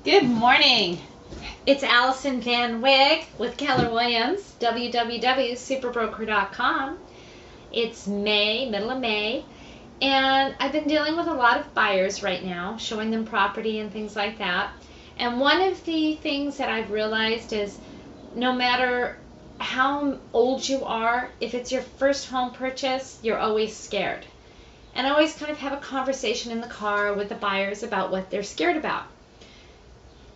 Good morning. It's Allison Van Wig with Keller Williams, www.superbroker.com. It's May, middle of May, and I've been dealing with a lot of buyers right now, showing them property and things like that. And one of the things that I've realized is no matter how old you are, if it's your first home purchase, you're always scared. And I always kind of have a conversation in the car with the buyers about what they're scared about.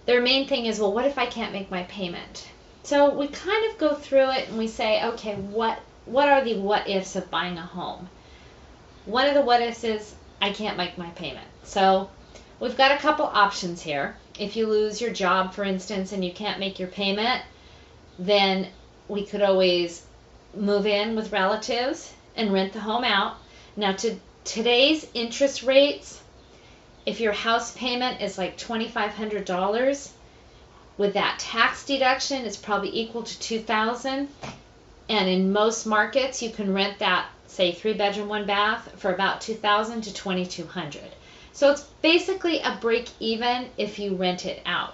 Their main thing is, well, what if I can't make my payment? So we kind of go through it and we say, okay, what are the what ifs of buying a home? One of the what ifs is I can't make my payment. So we've got a couple options here. If you lose your job, for instance, and you can't make your payment, then we could always move in with relatives and rent the home out. Now, today's interest rates, if your house payment is like $2,500, with that tax deduction, it's probably equal to $2,000. And in most markets, you can rent that, say, 3-bedroom, 1-bath for about $2,000 to $2,200. So it's basically a break even if you rent it out.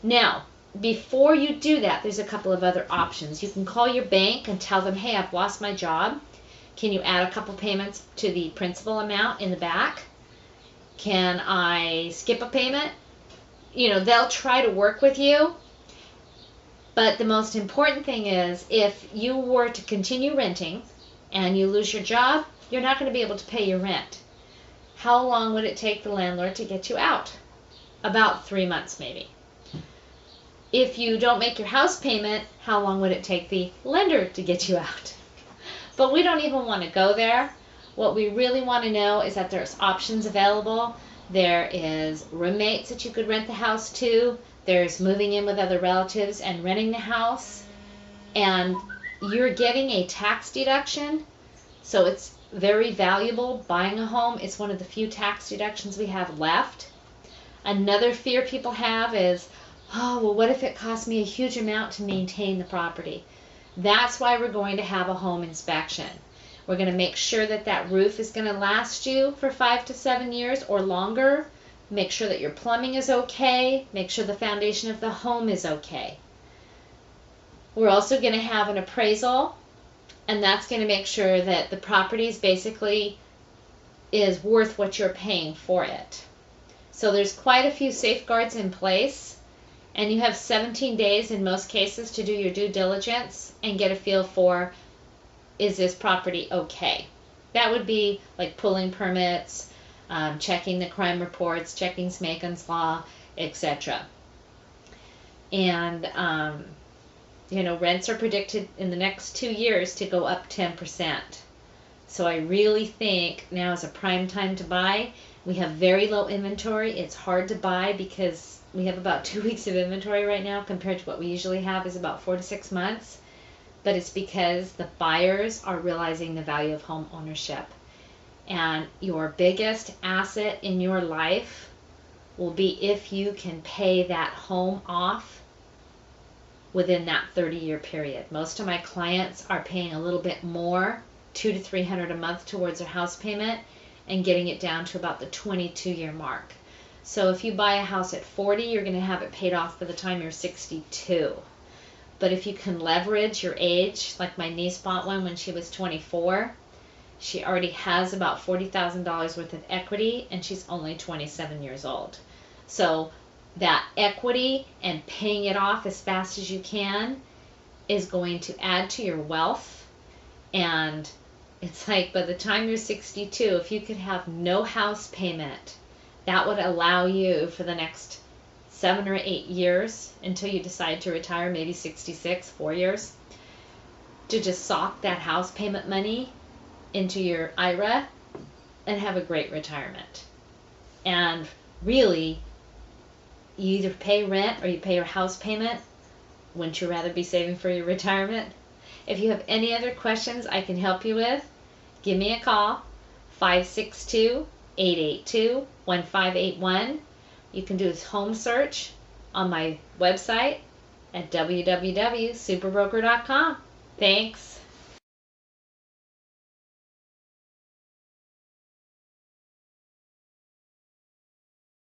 Now, before you do that, there's a couple of other options. You can call your bank and tell them, hey, I've lost my job. Can you add a couple payments to the principal amount in the back? Can I skip a payment? They'll try to work with you. But the most important thing is, if you were to continue renting and you lose your job, you're not going to be able to pay your rent. How long would it take the landlord to get you out? About 3 months, maybe. If you don't make your house payment, how long would it take the lender to get you out? But we don't even want to go there. What we really want to know is that there's options available. There is roommates that you could rent the house to. There's moving in with other relatives and renting the house. And you're getting a tax deduction. So it's very valuable buying a home. It's one of the few tax deductions we have left. Another fear people have is, oh, well, what if it costs me a huge amount to maintain the property? That's why we're going to have a home inspection. We're going to make sure that that roof is going to last you for 5 to 7 years or longer. Make sure that your plumbing is okay. Make sure the foundation of the home is okay. We're also going to have an appraisal, and that's going to make sure that the property is worth what you're paying for it. So there's quite a few safeguards in place, and you have 17 days in most cases to do your due diligence and get a feel for, is this property okay? That would be like pulling permits, checking the crime reports, checking Smaken's Law, etc. And, rents are predicted in the next 2 years to go up 10%. So I really think now is a prime time to buy. We have very low inventory. It's hard to buy because we have about 2 weeks of inventory right now compared to what we usually have is about 4 to 6 months. But it's because the buyers are realizing the value of home ownership. And your biggest asset in your life will be if you can pay that home off within that 30-year period. Most of my clients are paying a little bit more, $200 to $300 a month towards their house payment and getting it down to about the 22-year mark. So if you buy a house at 40, you're going to have it paid off by the time you're 62. But if you can leverage your age, like my niece bought one when she was 24, she already has about $40,000 worth of equity, and she's only 27 years old. So that equity and paying it off as fast as you can is going to add to your wealth. And it's like by the time you're 62, if you could have no house payment, that would allow you for the next 7 or 8 years until you decide to retire, maybe 66, 4 years, to just sock that house payment money into your IRA and have a great retirement. And really, you either pay rent or you pay your house payment. Wouldn't you rather be saving for your retirement? If you have any other questions I can help you with, give me a call, 562-882-1581. You can do a home search on my website at www.superbroker.com. Thanks.